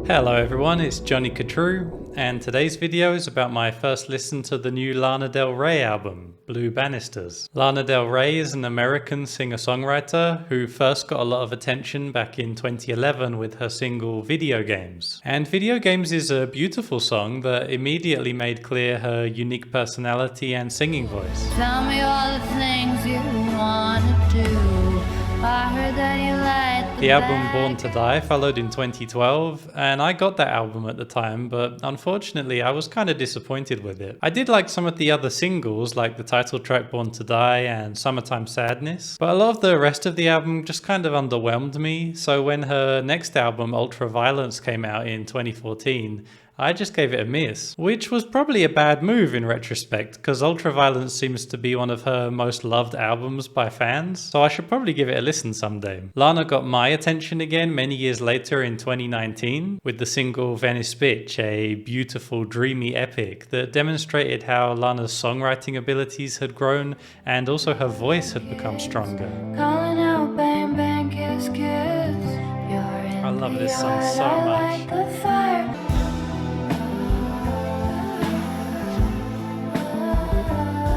Hello everyone, it's Jonny Khatru, and today's video is about my first listen to the new Lana Del Rey album, Blue Banisters. Lana Del Rey is an American singer-songwriter who first got a lot of attention back in 2011 with her single Video Games. And Video Games is a beautiful song that immediately made clear her unique personality and singing voice. Tell me all the things you wanna do. I heard that you liked the album Born to Die followed in 2012, and I got that album at the time, but unfortunately I was kind of disappointed with it. I did like some of the other singles, like the title track Born to Die and Summertime Sadness, but a lot of the rest of the album just kind of underwhelmed me, so when her next album Ultraviolence came out in 2014, I just gave it a miss, which was probably a bad move in retrospect, because Ultraviolence seems to be one of her most loved albums by fans, so I should probably give it a listen someday. Lana got my attention again many years later in 2019 with the single Venice Bitch, a beautiful, dreamy epic that demonstrated how Lana's songwriting abilities had grown and also her voice had become stronger. Calling out, bang, bang, kiss, kiss. I love this song so much.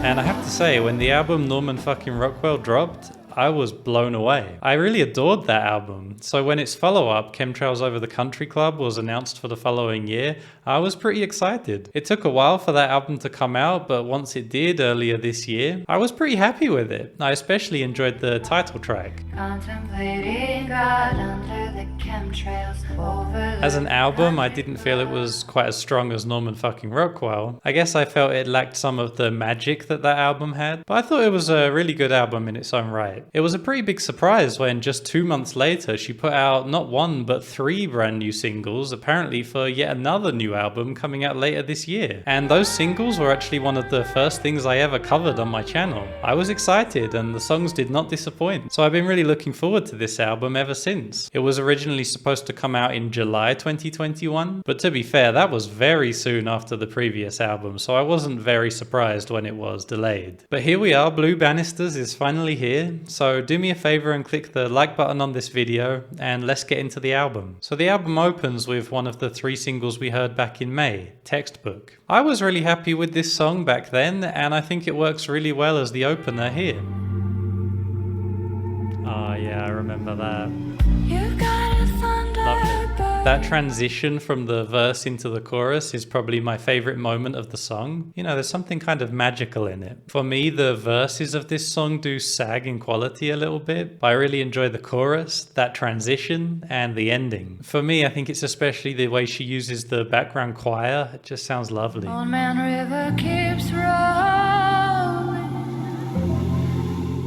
And I have to say, when the album Norman Fucking Rockwell dropped, I was blown away. I really adored that album. So when its follow-up, Chemtrails Over the Country Club, was announced for the following year, I was pretty excited. It took a while for that album to come out, but once it did earlier this year, I was pretty happy with it. I especially enjoyed the title track. Contemplating God under the chemtrails over the As an album, I didn't feel it was quite as strong as Norman Fucking Rockwell. I guess I felt it lacked some of the magic that album had, but I thought it was a really good album in its own right. It was a pretty big surprise when just 2 months later she put out not 1 but 3 brand new singles, apparently for yet another new album coming out later this year. And those singles were actually one of the first things I ever covered on my channel. I was excited and the songs did not disappoint, so I've been really looking forward to this album ever since. It was originally supposed to come out in July 2021, but to be fair, that was very soon after the previous album, so I wasn't very surprised when it was delayed. But here we are, Blue Banisters is finally here. So do me a favor and click the like button on this video and let's get into the album. So the album opens with one of the 3 singles we heard back in May, Textbook. I was really happy with this song back then and I think it works really well as the opener here. Oh yeah, I remember that. You've got a thunderbird. That transition from the verse into the chorus is probably my favorite moment of the song. You know, there's something kind of magical in it. For me, the verses of this song do sag in quality a little bit, but I really enjoy the chorus, that transition, and the ending. For me, I think it's especially the way she uses the background choir. It just sounds lovely. Old Man River keeps rolling.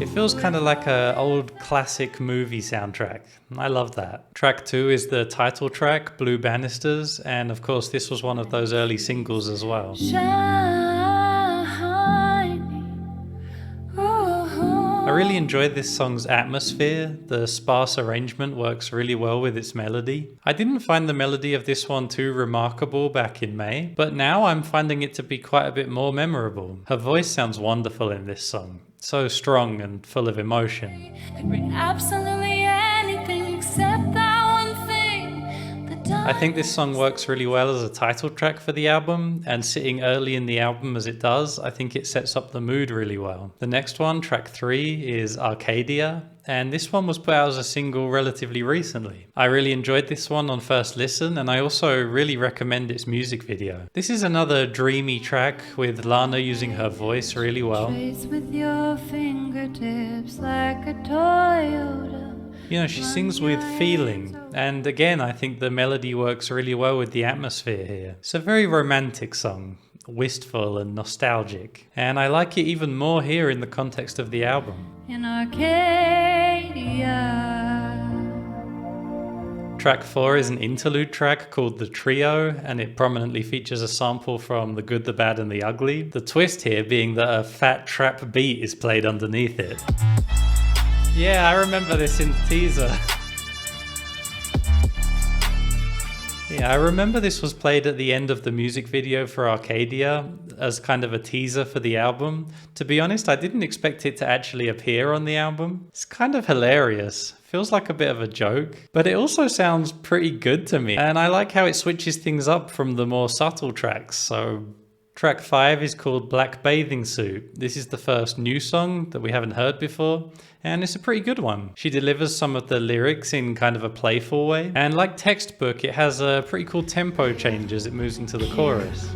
It feels kind of like an old classic movie soundtrack. I love that. Track 2 is the title track, Blue Banisters, and of course this was one of those early singles as well. I really enjoyed this song's atmosphere. The sparse arrangement works really well with its melody. I didn't find the melody of this one too remarkable back in May, but now I'm finding it to be quite a bit more memorable. Her voice sounds wonderful in this song. So strong and full of emotion. Absolutely anything except that one thing. I think this song works really well as a title track for the album, and sitting early in the album as it does, I think it sets up the mood really well. The next one, track 3, is Arcadia, and this one was put out as a single relatively recently. I really enjoyed this one on first listen, and I also really recommend its music video. This is another dreamy track with Lana using her voice really well. With your fingertips like a Toyota. You know, she sings with feeling, and again I think the melody works really well with the atmosphere here. It's a very romantic song, wistful and nostalgic, and I like it even more here in the context of the album. In Arcadia. Track 4 is an interlude track called The Trio, and it prominently features a sample from The Good, the Bad and the Ugly. The twist here being that a fat trap beat is played underneath it. Yeah, I remember this in the teaser. Yeah, I remember this was played at the end of the music video for Arcadia as kind of a teaser for the album. To be honest, I didn't expect it to actually appear on the album. It's kind of hilarious. Feels like a bit of a joke, but it also sounds pretty good to me. And I like how it switches things up from the more subtle tracks. So track 5 is called Black Bathing Suit. This is the first new song that we haven't heard before, and it's a pretty good one. She delivers some of the lyrics in kind of a playful way, and like Textbook, it has a pretty cool tempo change as it moves into the chorus.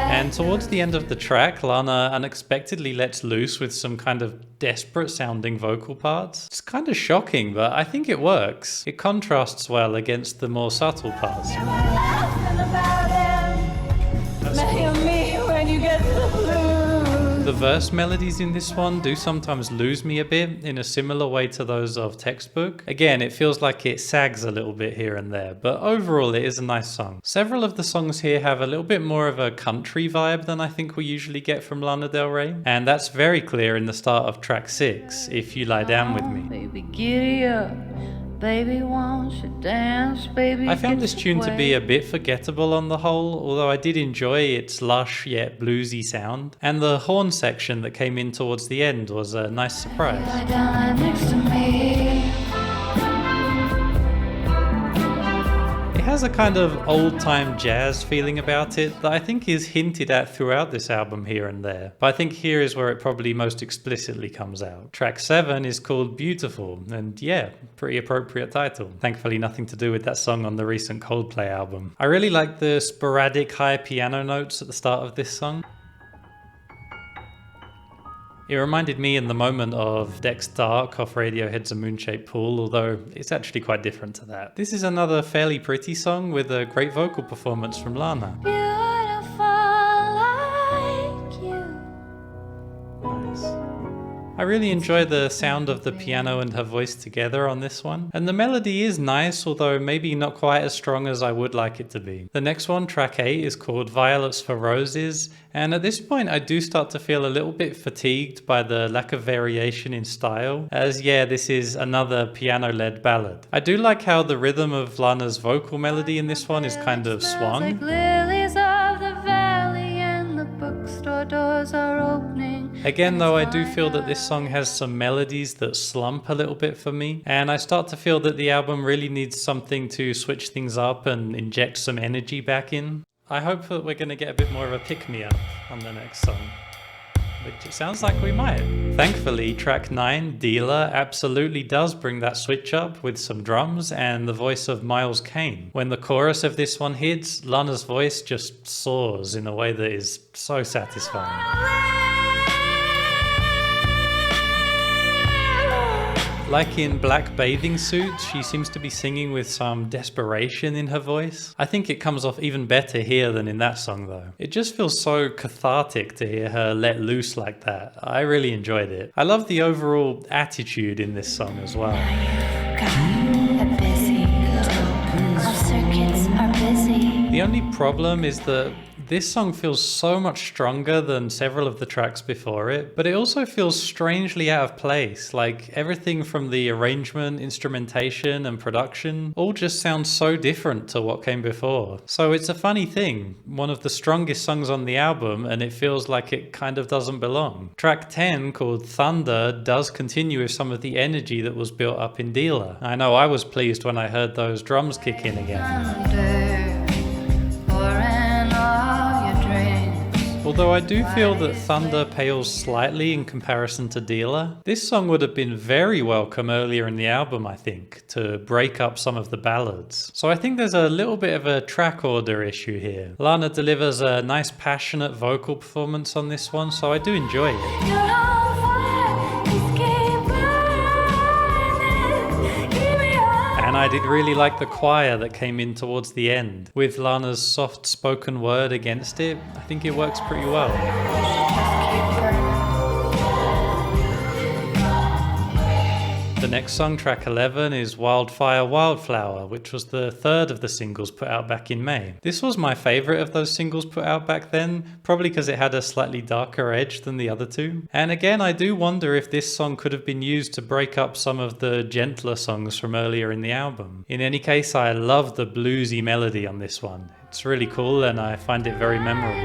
And towards the end of the track, Lana unexpectedly lets loose with some kind of desperate sounding vocal parts. It's kind of shocking, but I think it works. It contrasts well against the more subtle parts. The verse melodies in this one do sometimes lose me a bit in a similar way to those of Textbook. Again, it feels like it sags a little bit here and there, but overall it is a nice song. Several of the songs here have a little bit more of a country vibe than I think we usually get from Lana Del Rey, and that's very clear in the start of track 6, If You Lie Down With Me. Baby, giddy up. Baby, won't you dance, baby? I found this tune to be a bit forgettable on the whole, although I did enjoy its lush yet bluesy sound, and the horn section that came in towards the end was a nice surprise. Lie down next to me. It has a kind of old-time jazz feeling about it that I think is hinted at throughout this album here and there, but I think here is where it probably most explicitly comes out. Track 7 is called Beautiful, and yeah, pretty appropriate title. Thankfully nothing to do with that song on the recent Coldplay album. I really like the sporadic high piano notes at the start of this song. It reminded me in the moment of Deck's Dark off Radiohead's A Moon-Shaped Pool, although it's actually quite different to that. This is another fairly pretty song with a great vocal performance from Lana. Beautiful like you. Nice. I really enjoy the sound of the piano and her voice together on this one. And the melody is nice, although maybe not quite as strong as I would like it to be. The next one, track 8, is called Violets for Roses. And at this point, I do start to feel a little bit fatigued by the lack of variation in style, as yeah, this is another piano-led ballad. I do like how the rhythm of Lana's vocal melody in this one is kind of swung. Like lilies of the valley and the bookstore doors are opening. Again though, I do feel that this song has some melodies that slump a little bit for me, and I start to feel that the album really needs something to switch things up and inject some energy back in. I hope that we're going to get a bit more of a pick-me-up on the next song, which it sounds like we might. Thankfully, track 9, Dealer, absolutely does bring that switch up with some drums and the voice of 𝐒𝐻𝐿. When the chorus of this one hits, Lana's voice just soars in a way that is so satisfying. Like in Black Bathing Suit, she seems to be singing with some desperation in her voice. I think it comes off even better here than in that song though. It just feels so cathartic to hear her let loose like that. I really enjoyed it. I love the overall attitude in this song as well. The only problem is that this song feels so much stronger than several of the tracks before it, but it also feels strangely out of place. Like everything from the arrangement, instrumentation, and production all just sounds so different to what came before. So it's a funny thing, one of the strongest songs on the album, and it feels like it kind of doesn't belong. Track 10, called Thunder, does continue with some of the energy that was built up in Dealer. I know I was pleased when I heard those drums kick in again. Although I do feel that Thunder pales slightly in comparison to Dealer. This song would have been very welcome earlier in the album, I think, to break up some of the ballads. So I think there's a little bit of a track order issue here. Lana delivers a nice passionate vocal performance on this one, so I do enjoy it. And I did really like the choir that came in towards the end. With Lana's soft spoken word against it, I think it works pretty well. The next song, track 11, is Wildfire Wildflower, which was the third of the singles put out back in May. This was my favorite of those singles put out back then, probably because it had a slightly darker edge than the other two. And again, I do wonder if this song could have been used to break up some of the gentler songs from earlier in the album. In any case, I love the bluesy melody on this one. It's really cool and I find it very memorable.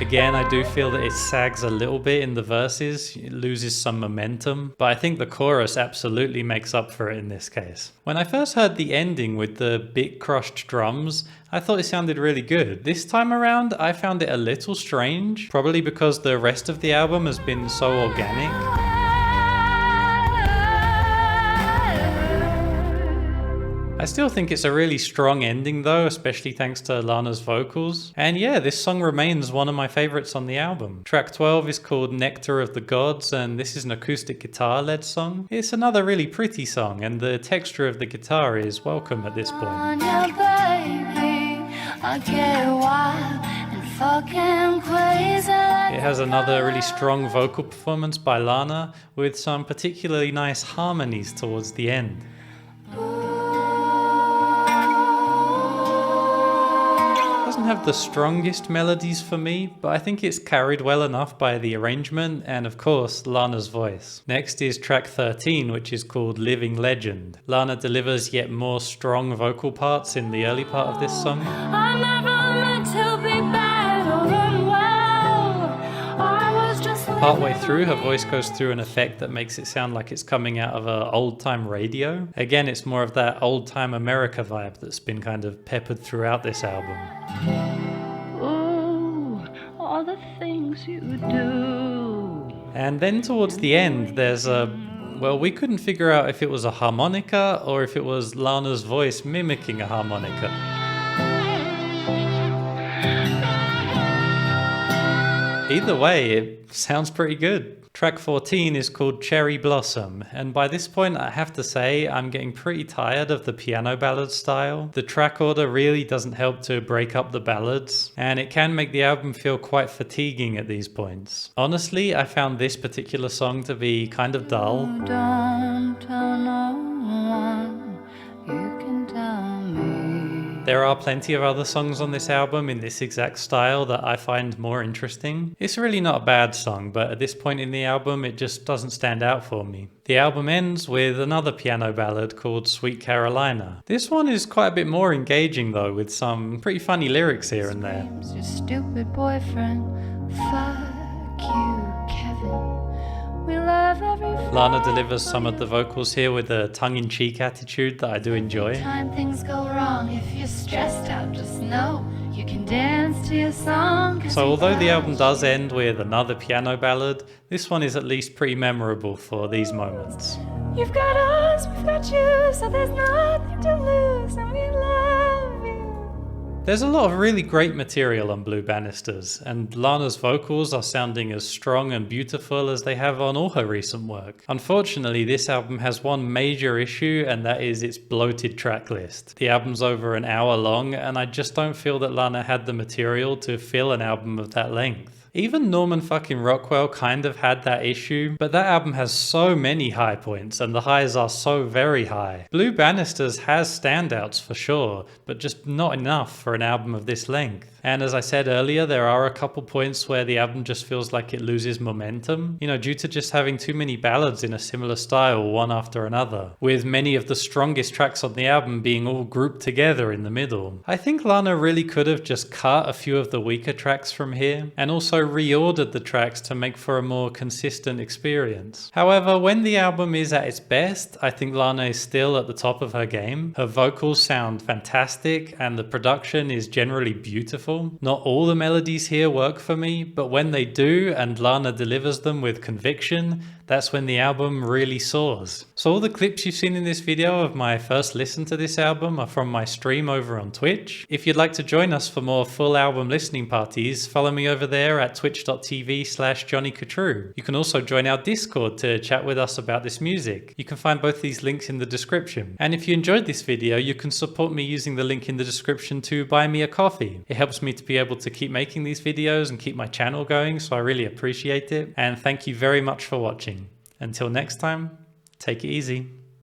Again, I do feel that it sags a little bit in the verses, it loses some momentum, but I think the chorus absolutely makes up for it in this case. When I first heard the ending with the bit crushed drums, I thought it sounded really good. This time around, I found it a little strange, probably because the rest of the album has been so organic. I still think it's a really strong ending though, especially thanks to Lana's vocals. And yeah, this song remains one of my favorites on the album. Track 12 is called Nectar of the Gods, and this is an acoustic guitar led song. It's another really pretty song, and the texture of the guitar is welcome at this point. It has another really strong vocal performance by Lana with some particularly nice harmonies towards the end. Have the strongest melodies for me, but I think it's carried well enough by the arrangement and of course Lana's voice. Next is track 13, which is called Living Legend. Lana delivers yet more strong vocal parts in the early part of this song. I never meant to be bad or unwell. I was just partway through, her voice goes through an effect that makes it sound like it's coming out of an old-time radio. Again, it's more of that old-time America vibe that's been kind of peppered throughout this album. Ooh, all the things you do. And then towards the end, there's well, we couldn't figure out if it was a harmonica or if it was Lana's voice mimicking a harmonica. Either way, it sounds pretty good. Track 14 is called Cherry Blossom, and by this point I have to say I'm getting pretty tired of the piano ballad style. The track order really doesn't help to break up the ballads, and it can make the album feel quite fatiguing at these points. Honestly, I found this particular song to be kind of dull. Don't tell no one, you can tell me. There are plenty of other songs on this album in this exact style that I find more interesting. It's really not a bad song, but at this point in the album it just doesn't stand out for me. The album ends with another piano ballad called Sweet Carolina. This one is quite a bit more engaging though, with some pretty funny lyrics here and there. Your stupid boyfriend, fuck you, Kevin. We love every Lana delivers some of the vocals here with a tongue-in-cheek attitude that I do enjoy. time things go wrong, if you're stressed out, just know you can dance to your song. So although the album does end with another piano ballad, this one is at least pretty memorable for these moments. You've got us, we've got you, so there's nothing to lose, and we love you. There's a lot of really great material on Blue Banisters, and Lana's vocals are sounding as strong and beautiful as they have on all her recent work. Unfortunately, this album has one major issue, and that is its bloated track list. The album's over an hour long, and I just don't feel that Lana had the material to fill an album of that length. Even Norman Fucking Rockwell kind of had that issue, but that album has so many high points, and the highs are so very high. Blue Banisters has standouts for sure, but just not enough for an album of this length. And as I said earlier, there are a couple points where the album just feels like it loses momentum, you know, due to just having too many ballads in a similar style, one after another, with many of the strongest tracks on the album being all grouped together in the middle. I think Lana really could have just cut a few of the weaker tracks from here, and also reordered the tracks to make for a more consistent experience. However, when the album is at its best, I think Lana is still at the top of her game. Her vocals sound fantastic, and the production is generally beautiful. Not all the melodies here work for me, but when they do and Lana delivers them with conviction, that's when the album really soars. So all the clips you've seen in this video of my first listen to this album are from my stream over on Twitch. If you'd like to join us for more full album listening parties, follow me over there at twitch.tv/JonnyKhatru. You can also join our Discord to chat with us about this music. You can find both these links in the description. And if you enjoyed this video, you can support me using the link in the description too buy me a coffee. It helps me to be able to keep making these videos and keep my channel going, so I really appreciate it. And thank you very much for watching. Until next time, take it easy.